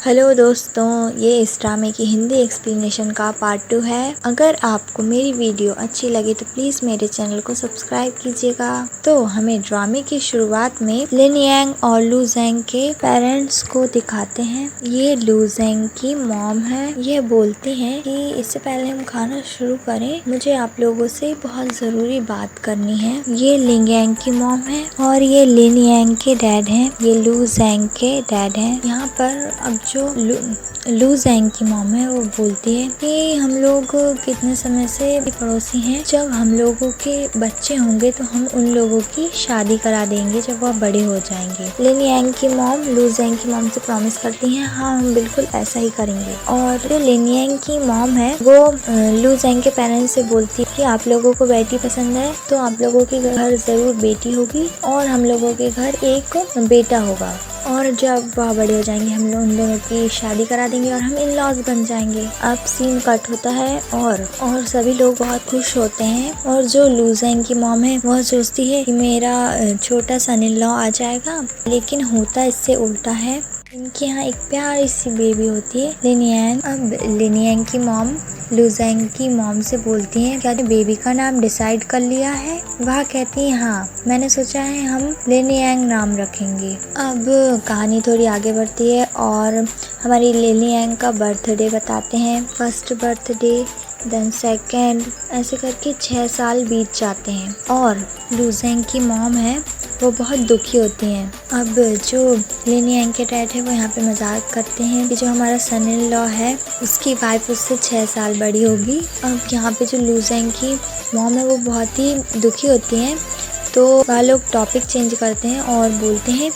Hello दोस्तों, ये इस ड्रामे की हिंदी एक्सप्लेनेशन का पार्ट 2 है। अगर आपको मेरी वीडियो अच्छी लगी तो प्लीज मेरे चैनल को सब्सक्राइब कीजिएगा। तो हमें ड्रामे की शुरुआत में लिन यांग और लू ज़ेंग के पेरेंट्स को दिखाते हैं। ये लू ज़ेंग की मॉम है। ये बोलती हैं कि इससे पहले हम खाना शुरू करें, मुझे आप लोगों से बहुत जरूरी बात करनी है। ये लिन यांग की मॉम है और ये लिन यांग के डैड हैं। ये लू ज़ेंग के डैड हैं। यहाँ पर अब जो लू ज़ेंग की मॉम है वो बोलती है कि हम लोग कितने समय से पड़ोसी हैं। जब हम लोगों के बच्चे होंगे तो हम उन लोगों की शादी करा देंगे जब वह बड़े हो जाएंगे। लिन यांग की मॉम लू ज़ेंग की मॉम से प्रॉमिस करती हैं, हाँ हम बिल्कुल ऐसा ही करेंगे। और जो लिन यांग की मॉम है वो लू ज़ेंग के पेरेंट्स से बोलती है कि आप लोगों को बेटी पसंद है तो आप लोगों के घर जरूर बेटी होगी और हम लोगों के घर एक बेटा होगा। और जब वह बड़े हो जाएंगे हम लोग उन दोनों की शादी करा देंगे और हम इन लॉज बन जाएंगे। अब सीन कट होता है और सभी लोग बहुत खुश होते हैं। और जो लू ज़ेंग की मॉम है वह सोचती है कि मेरा छोटा सन इन लॉ आ जाएगा, लेकिन होता इससे उल्टा है। इनके यहाँ एक प्यारी सी बेबी होती है लिन यांग। अब लिन यांग की मॉम लू ज़ेंग की मॉम से बोलती हैं, क्या बेबी का नाम डिसाइड कर लिया है? वह कहती है हाँ, मैंने सोचा है हम लिन यांग नाम रखेंगे। अब कहानी थोड़ी आगे बढ़ती है और हमारी लिन यांग का बर्थडे बताते हैं। फर्स्ट बर्थडे, देन सेकेंड, ऐसे करके 6 साल बीत जाते हैं और लू ज़ेंग की मॉम है वो बहुत दुखी होती हैं। अब जो लिन यांग के डैड है वो यहाँ पे मजाक करते हैं कि जो हमारा सन इन लॉ है उसकी वाइफ उससे 6 साल बड़ी होगी। अब यहाँ पे जो लू ज़ेंग की मॉम है वो बहुत ही दुखी होती हैं, तो वह लोग टॉपिक चेंज करते हैं और बोलते हैं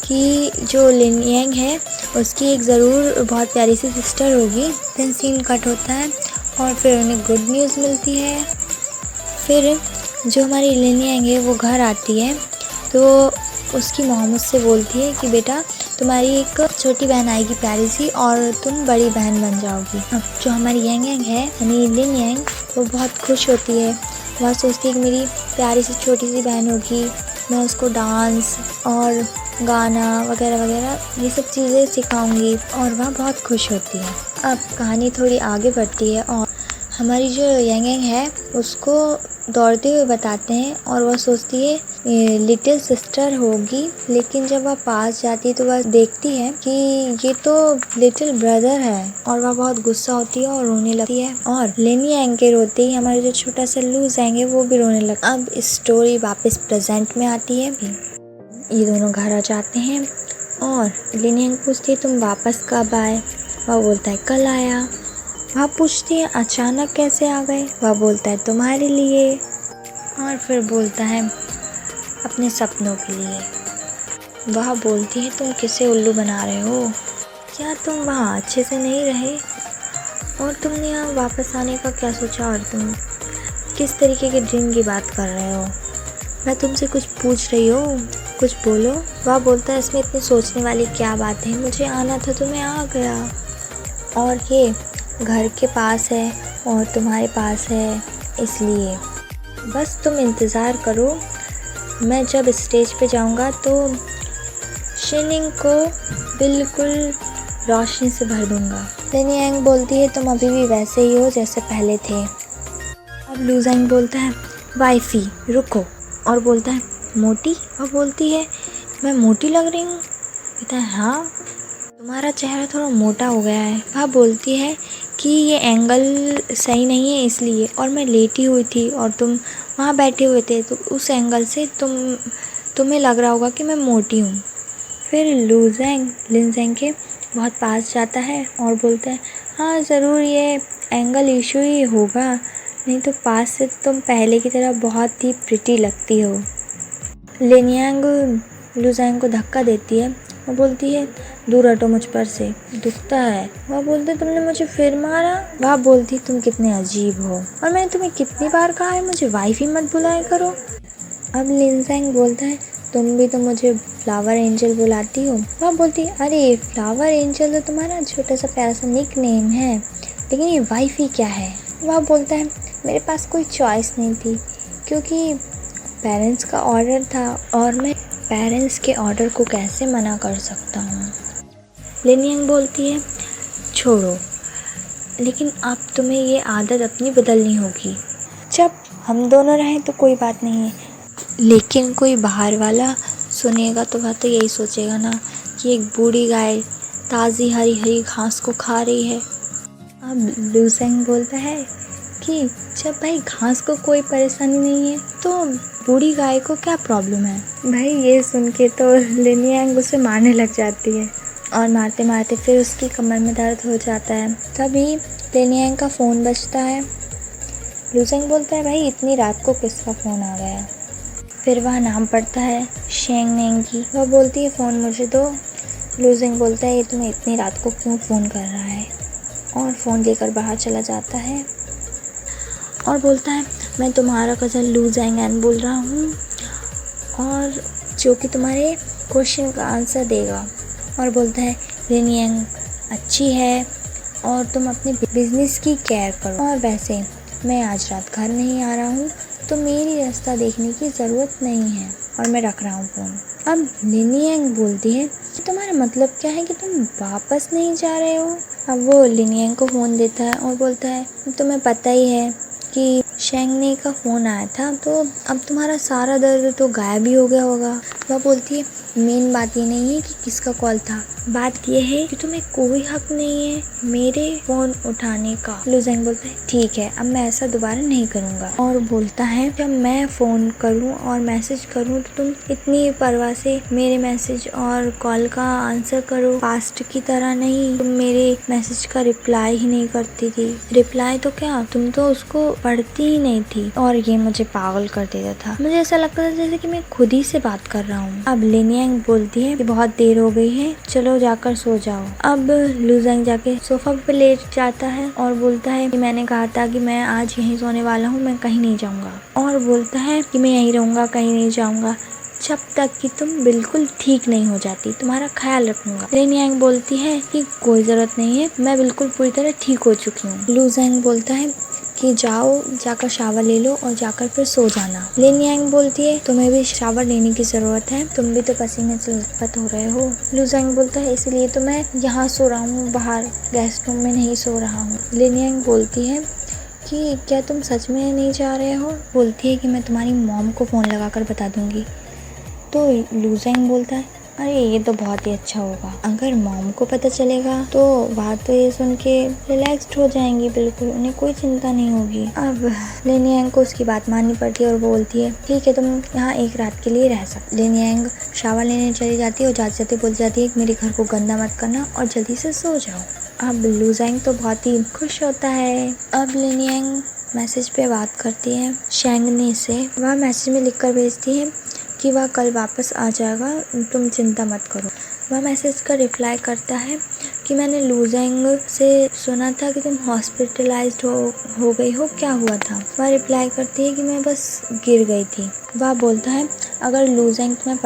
कि जो लिन यांग है उसकी एक ज़रूर बहुत प्यारी सी सिस्टर होगी। देन सीन कट होता है और फिर उन्हें गुड न्यूज़ मिलती है। फिर जो हमारी लिन यांग है वो घर आती है तो उसकी मॉम उससे बोलती है कि बेटा तुम्हारी एक छोटी बहन आएगी प्यारी सी और तुम बड़ी बहन बन जाओगी। अब जो हमारी यांग है यानी लिन यांग वो बहुत खुश होती है। वह सोचती है कि मेरी प्यारी सी छोटी सी बहन होगी, मैं उसको डांस और गाना वगैरह वगैरह ये सब चीज़ें सिखाऊंगी और वह बहुत खुश होती है। अब कहानी थोड़ी आगे बढ़ती है और हमारी जो यांग है उसको दौड़ते हुए बताते हैं और वह सोचती है लिटिल सिस्टर होगी, लेकिन जब वह पास जाती है तो वह देखती है कि ये तो लिटिल ब्रदर है और वह बहुत गुस्सा होती है और रोने लगती है। और लिन यांग के रोते ही हमारे जो छोटा सा लू ज़ेंग है वो भी रोने लगता है। अब स्टोरी वापस प्रेजेंट में आती है। ये दोनों घर आ जाते हैं और लिन यांग पूछती है तुम वापस कब आए? वह बोलता है कल आया। वह पूछती है अचानक कैसे आ गए? वह बोलता है तुम्हारे लिए। और फिर बोलता है अपने सपनों के लिए। वह बोलती है तुम किसे उल्लू बना रहे हो? क्या तुम वहाँ अच्छे से नहीं रहे? और तुमने यहाँ वापस आने का क्या सोचा? और तुम किस तरीके के ड्रीम की बात कर रहे हो? मैं तुमसे कुछ पूछ रही हूँ, कुछ बोलो। वह बोलता है इसमें इतनी सोचने वाली क्या बात है, मुझे आना था तो मैं आ गया। और ये घर के पास है और तुम्हारे पास है, इसलिए बस तुम इंतज़ार करो। मैं जब स्टेज पे जाऊंगा तो शिनिंग को बिल्कुल रोशनी से भर दूंगा। लिन यांग बोलती है तुम अभी भी वैसे ही हो जैसे पहले थे। अब लू ज़ेंग बोलता है वाइफी रुको, और बोलता है मोटी? वह बोलती है मैं मोटी लग रही हूँ? कहता है हाँ, तुम्हारा चेहरा थोड़ा मोटा हो गया है। वह बोलती है कि ये एंगल सही नहीं है इसलिए, और मैं लेटी हुई थी और तुम वहाँ बैठे हुए थे तो उस एंगल से तुम्हें लग रहा होगा कि मैं मोटी हूँ। फिर लू ज़ेंग लिन ज़ेंग के बहुत पास जाता है और बोलता है हाँ ज़रूर ये एंगल इशू ही होगा, नहीं तो पास से तुम पहले की तरह बहुत ही प्रिटी लगती हो। लिन यांग लू ज़ेंग को धक्का देती है और बोलती है दूर हटो मुझ पर से, दुखता है। वह बोलते तुमने मुझे फिर मारा? वह बोलती तुम कितने अजीब हो और मैंने तुम्हें कितनी बार कहा है मुझे वाइफ ही मत बुलाया करो। अब लिन ज़ेंग बोलता है तुम भी तो मुझे फ्लावर एंजल बुलाती हो। वह बोलती अरे फ्लावर एंजल तो तुम्हारा छोटा सा प्यारा सा निक नेम है, लेकिन ये वाइफ ही क्या है? वह बोलता है मेरे पास कोई चॉइस नहीं थी क्योंकि पेरेंट्स का ऑर्डर था और मैं पेरेंट्स के ऑर्डर को कैसे मना कर सकता हूँ। लिनियांग बोलती है छोड़ो, लेकिन अब तुम्हें ये आदत अपनी बदलनी होगी। जब हम दोनों रहें तो कोई बात नहीं है, लेकिन कोई बाहर वाला सुनेगा तो वह तो यही सोचेगा ना कि एक बूढ़ी गाय ताज़ी हरी हरी घास को खा रही है। अब लूसेंग बोलता है कि जब भाई घास को कोई परेशानी नहीं है तो बूढ़ी गाय को क्या प्रॉब्लम है। भाई ये सुन के तो लिनियांग उसे मारने लग जाती है और मारते मारते फिर उसकी कमर में दर्द हो जाता है। तभी लिनियांग का फ़ोन बजता है। लूसेंग बोलता है भाई इतनी रात को किसका फ़ोन आ गया। फिर वह नाम पड़ता है शेंग नेंग की। वह बोलती है फ़ोन मुझे दो। लूसेंग बोलता है ये तुम्हें इतनी रात को क्यों फ़ोन कर रहा है, और फ़ोन लेकर बाहर चला जाता है और बोलता है मैं तुम्हारा कज़न लू ज़ेंगन बोल रहा हूँ, और जो कि तुम्हारे क्वेश्चन का आंसर देगा। और बोलता है लिनियांग अच्छी है और तुम अपने बिजनेस की केयर करो, और वैसे मैं आज रात घर नहीं आ रहा हूँ तो मेरी रास्ता देखने की ज़रूरत नहीं है, और मैं रख रहा हूँ फ़ोन। अब लिनियांग बोलती है तुम्हारा मतलब क्या है कि तुम वापस नहीं जा रहे हो। अब वो लिनियांग को फ़ोन देता है और बोलता है तुम्हें पता ही है कि शेंगने का फ़ोन आया था, तो अब तुम्हारा सारा दर्द तो गायब ही हो गया होगा। वह बोलती है मेन बात ये नहीं है कि किसका कॉल था, बात यह है कि तुम्हें कोई हक नहीं है मेरे फ़ोन उठाने का। लूसेंग बोलता है ठीक है अब मैं ऐसा दोबारा नहीं करूँगा, और बोलता है जब मैं फ़ोन करूँ और मैसेज करूँ तो तुम इतनी परवाह से मेरे मैसेज और कॉल का आंसर करो, पास्ट की तरह नहीं। तुम मेरे मैसेज का रिप्लाई ही नहीं करती थी, रिप्लाई तो क्या तुम तो उसको पढ़ती ही नहीं थी, और ये मुझे पागल कर देता था। मुझे ऐसा लगता था जैसे कि मैं खुद ही से बात कर रहा हूँ। अब लिनियांग बोलती है कि बहुत देर हो गई है, चलो जाकर सो जाओ। अब लूसेंग जाके सोफा पे लेट जाता है और बोलता है कि मैंने कहा था कि मैं आज यहीं सोने वाला हूँ, मैं कहीं नहीं जाऊँगा, और बोलता है कि मैं यहीं रहूँगा, कहीं नहीं जाऊँगा जब तक कि तुम बिल्कुल ठीक नहीं हो जाती, तुम्हारा ख्याल रखूंगा। लिनियांग बोलती है कि कोई ज़रूरत नहीं है, मैं बिल्कुल पूरी तरह ठीक हो चुकी हूँ। लूसेंग बोलता है कि जाओ जाकर शावर ले लो और जाकर फिर सो जाना। लिनियांग बोलती है तुम्हें भी शावर लेने की ज़रूरत है, तुम भी तो पसीने से लथपथ हो रहे हो। लूसेंग बोलता है इसलिए तो मैं यहाँ सो रहा हूँ, बाहर गेस्ट रूम में नहीं सो रहा हूँ। लिनियांग बोलती है कि क्या तुम सच में नहीं जा रहे हो। बोलती है कि मैं तुम्हारी मॉम को फ़ोन लगाकर बता दूँगी। तो लूसेंग बोलता है अरे ये तो बहुत ही अच्छा होगा, अगर मॉम को पता चलेगा तो वह तो ये सुन के रिलैक्स्ड हो जाएंगी, बिल्कुल उन्हें कोई चिंता नहीं होगी। अब लिनियांग को उसकी बात माननी पड़ती है और बोलती है ठीक है तुम यहाँ एक रात के लिए रह सकते। लिनियांग शावर लेने चली जाती है और जाते जाते बोल जाती है कि मेरे घर को गंदा मत करना और जल्दी से सो जाओ। अब लूसेंग तो बहुत ही खुश होता है। अब लिनियांग मैसेज पे बात करती है शेंगने से। वह मैसेज में लिख कर भेजती है कि वह कल वापस आ जाएगा, तुम चिंता मत करो। वह मैसेज का रिप्लाई करता है कि मैंने लूसेंग से सुना था कि तुम हॉस्पिटलाइज्ड हो गई हो, क्या हुआ था। वह रिप्लाई करती है कि मैं बस गिर गई थी। वह बोलता है अगर लूसेंग तुम्हें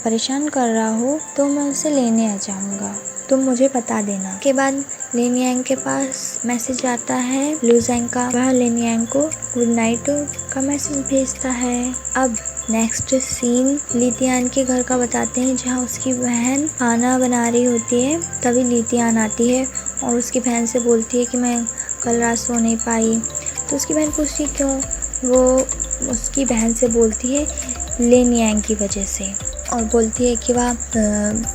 परेशान कर रहा हो तो मैं उसे लेने आ जाऊँगा, तुम मुझे बता देना। के बाद लिनियांग के पास मैसेज आता है लूसेंग का। वह लिनियांग को गुड नाइट का मैसेज भेजता है। अब नेक्स्ट सीन लितियान के घर का बताते हैं जहाँ उसकी बहन खाना बना रही होती है। तभी लितियान आती है और उसकी बहन से बोलती है कि मैं कल रात सो नहीं पाई। तो उसकी बहन पूछती क्यों। वो उसकी बहन से बोलती है लिनियांग की वजह से, और बोलती है कि वह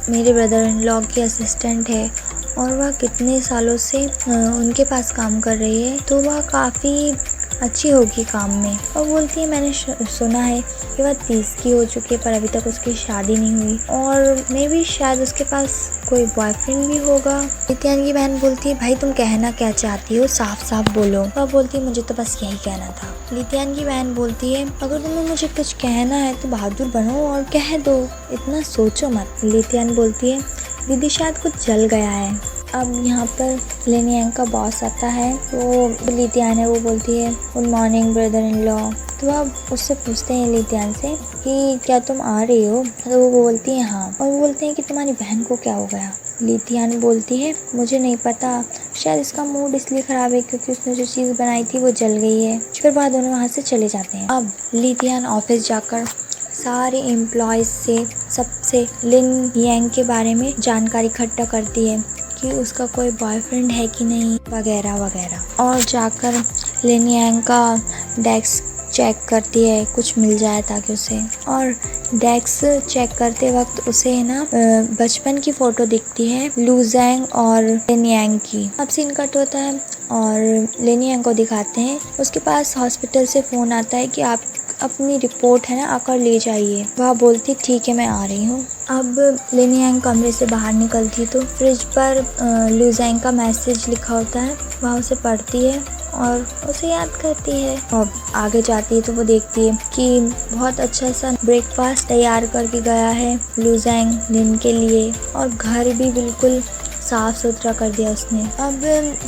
मेरे ब्रदर इन लॉ की असिस्टेंट है और वह कितने सालों से उनके पास काम कर रही है, तो वह काफ़ी अच्छी होगी काम में। और बोलती है मैंने सुना है कि वह 30 की हो चुकी है पर अभी तक उसकी शादी नहीं हुई, और मे भी शायद उसके पास कोई बॉयफ्रेंड भी होगा। लितियान की बहन बोलती है भाई तुम कहना क्या चाहती हो, साफ साफ बोलो। वह बोलती है मुझे तो बस यही कहना था। लितियान की बहन बोलती है अगर तुम्हें मुझे कुछ कहना है तो बहादुर बनो और कह दो, इतना सोचो मत। लितियान बोलती है दीदी शायद कुछ जल गया है। अब यहाँ पर लिनियांग का बॉस आता है, तो लितियान है वो बोलती है good morning brother in law. तो अब उससे पूछते हैं लितियान से कि क्या तुम आ रही हो, तो वो बोलती है हाँ। और वो बोलते हैं कि तुम्हारी बहन को क्या हो गया। लितियान बोलती है मुझे नहीं पता, शायद इसका मूड इसलिए ख़राब है क्योंकि उसने जो चीज़ बनाई थी वो जल गई है। फिर बाद दोनों वहाँ से चले जाते हैं। अब लितियान ऑफिस जाकर सारे एम्प्लॉयज़ से सबसे लिन यांग के बारे में जानकारी इकट्ठा करती है कि उसका कोई बॉयफ्रेंड है कि नहीं, वगैरह वगैरह। और जाकर लिन यांग का डेस्क चेक करती है, कुछ मिल जाए ताकि उसे। और डेस्क चेक करते वक्त उसे ना बचपन की फ़ोटो दिखती है लू ज़ैंग और लिन यांग की। अब सीन कट होता है और लिन यांग को दिखाते हैं। उसके पास हॉस्पिटल से फ़ोन आता है कि आप अपनी रिपोर्ट है ना आकर ले जाइए। वह बोलती ठीक है मैं आ रही हूँ। अब लिन यांग कमरे से बाहर निकलती तो फ्रिज पर लू ज़ैंग का मैसेज लिखा होता है। वह उसे पढ़ती है और उसे याद करती है। और आगे जाती है तो वो देखती है कि बहुत अच्छा सा ब्रेकफास्ट तैयार करके गया है लू ज़ैंग लिन के लिए, और घर भी बिल्कुल साफ सुथरा कर दिया उसने। अब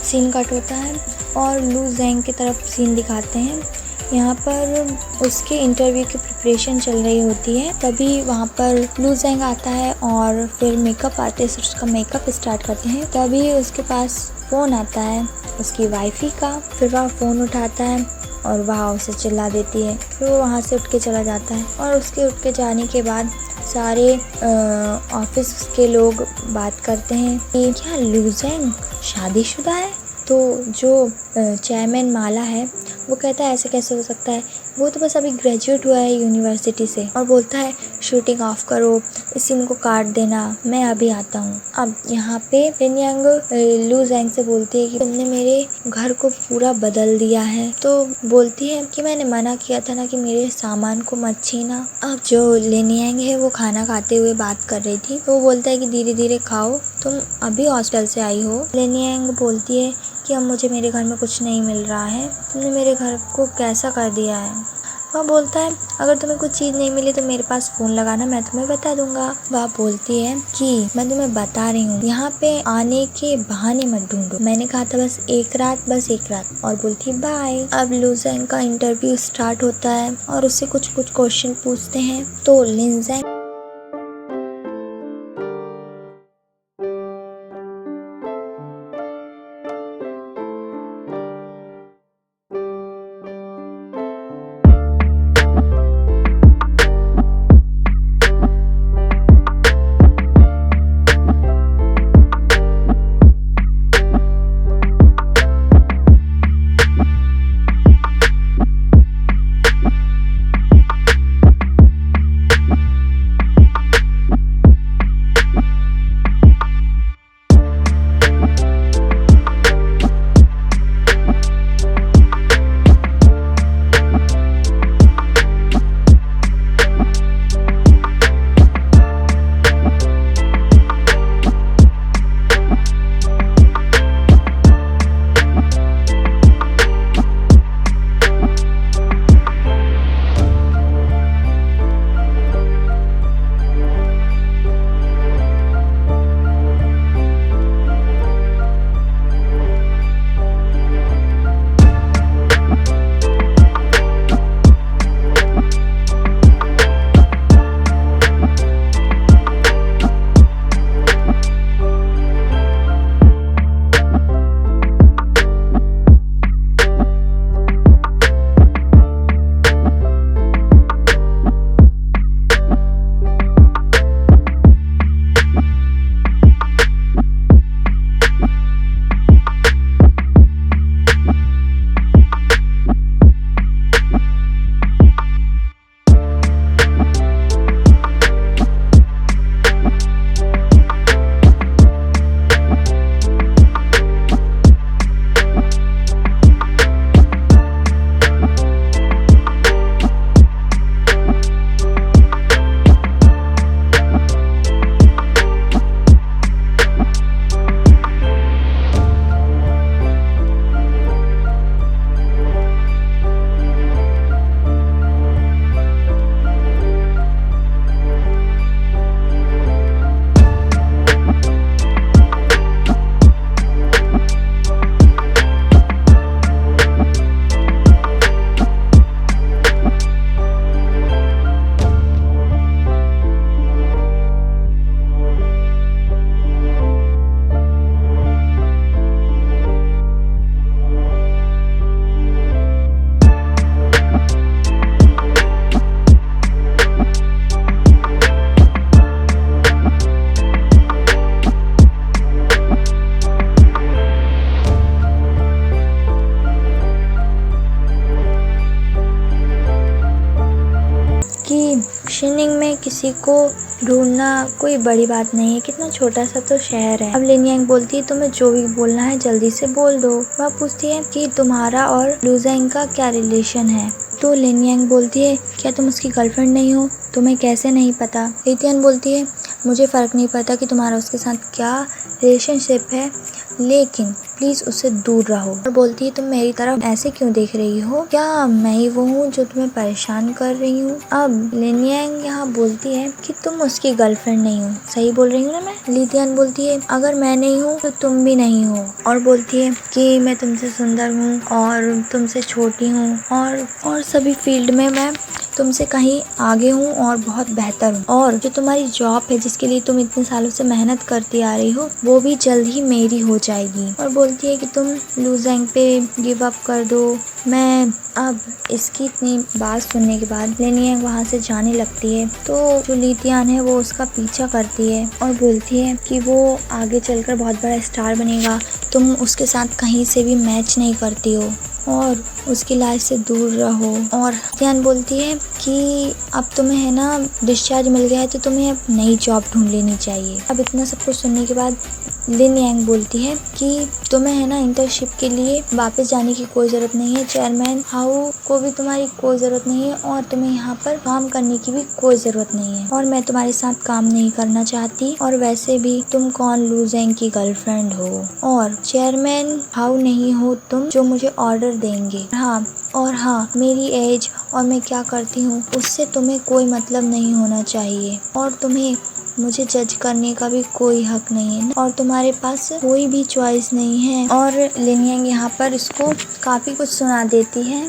सीन कट होता है और लू ज़ैंग की तरफ सीन दिखाते हैं। यहाँ पर उसके इंटरव्यू की प्रिपरेशन चल रही होती है। तभी वहाँ पर लू ज़ैंग आता है और फिर मेकअप आर्टिस्ट उसका मेकअप स्टार्ट करते हैं। तभी उसके पास फ़ोन आता है उसकी वाइफ़ी का। फिर वह फ़ोन उठाता है और वह उसे चिल्ला देती है। फिर वो वहाँ से उठ के चला जाता है। और उसके उठ के जाने के बाद सारे ऑफिस के लोग बात करते हैं कि क्या लू ज़ैंग शादीशुदा है। तो जो चेयरमैन माला है वो कहता है ऐसे कैसे हो सकता है, वो तो बस अभी ग्रेजुएट हुआ है यूनिवर्सिटी से। और बोलता है शूटिंग ऑफ करो, इस सीन को काट देना, मैं अभी आता हूँ। अब यहाँ पे लिन यांग लू ज़ैंग से बोलती है कि तुमने मेरे घर को पूरा बदल दिया है। तो बोलती है कि मैंने मना किया था ना कि मेरे सामान को मत छीना। अब जो लिन यांग है वो खाना खाते हुए बात कर रही थी, तो वो बोलता है कि धीरे धीरे खाओ, तुम अभी हॉस्टल से आई हो। लिन यांग बोलती है कि अब मुझे मेरे घर में कुछ नहीं मिल रहा है, तुमने मेरे घर को कैसा कर दिया है। वह बोलता है अगर तुम्हें कुछ चीज़ नहीं मिली तो मेरे पास फ़ोन लगाना, मैं तुम्हें बता दूंगा। वह बोलती है कि मैं तुम्हें बता रही हूँ, यहाँ पे आने के बहाने मत ढूंढो, मैंने कहा था बस एक रात, बस एक रात। और बोलती बाय। अब लू ज़ैंग का इंटरव्यू स्टार्ट होता है और उससे कुछ क्वेश्चन पूछते हैं। तो लिन ज़ैंग किसी को ढूंढना कोई बड़ी बात नहीं है, कितना छोटा सा तो शहर है। अब लिन यांग बोलती है तुम्हें जो भी बोलना है जल्दी से बोल दो। वह पूछती है कि तुम्हारा और लू ज़ेंग का क्या रिलेशन है। तो लिन यांग बोलती है क्या तुम उसकी गर्लफ्रेंड नहीं हो, तुम्हें कैसे नहीं पता। ली तियान बोलती है मुझे फ़र्क नहीं पड़ता कि तुम्हारा उसके साथ क्या रिलेशनशिप है, लेकिन प्लीज़ उससे दूर रहो। और बोलती है तुम मेरी तरफ ऐसे क्यों देख रही हो, क्या मैं ही वो हूँ जो तुम्हें परेशान कर रही हूँ। अब लिन यांग यहाँ बोलती है कि तुम उसकी गर्लफ्रेंड नहीं हो, सही बोल रही हूँ ना मैं। ली तियान बोलती है अगर मैं नहीं हूँ तो तुम भी नहीं हो। और बोलती है कि मैं तुमसे सुंदर हूँ और तुमसे छोटी हूँ और सभी फील्ड में मैं तुमसे कहीं आगे हूँ और बहुत बेहतर हूँ, और जो तुम्हारी जॉब है जिसके लिए तुम इतने सालों से मेहनत करती आ रही हो वो भी जल्द ही मेरी हो जाएगी। और बोलती है कि तुम लू ज़ेंग पे गिव अप कर दो। मैं अब इसकी इतनी बात सुनने के बाद लिन यांग वहाँ से जाने लगती है। तो जो ली तियान है वो उसका पीछा करती है और बोलती है कि वो आगे चलकर बहुत बड़ा स्टार बनेगा, तुम उसके साथ कहीं से भी मैच नहीं करती हो और उसकी लाइफ से दूर रहो। और तियान बोलती है कि अब तुम्हें है ना डिस्चार्ज मिल गया है तो तुम्हें अब नई जॉब ढूंढ लेनी चाहिए। अब इतना सब कुछ सुनने के बाद लिन यांग बोलती है कि तुम्हें है ना इंटर्नशिप के लिए वापस जाने की कोई ज़रूरत नहीं है, चेयरमैन हाउ को भी तुम्हारी कोई ज़रूरत नहीं है और तुम्हें यहाँ पर काम करने की भी कोई ज़रूरत नहीं है और मैं तुम्हारे साथ काम नहीं करना चाहती। और वैसे भी तुम कौन लू ज़ेंग की गर्लफ्रेंड हो और चेयरमैन हाउ नहीं हो तुम जो मुझे ऑर्डर देंगे। हाँ, मेरी एज और मैं क्या करती हूँ उससे तुम्हें कोई मतलब नहीं होना चाहिए और तुम्हें मुझे जज करने का भी कोई हक नहीं है और तुम्हारे पास कोई भी चॉइस नहीं है। और लिन यांग यहाँ पर इसको काफ़ी कुछ सुना देती है।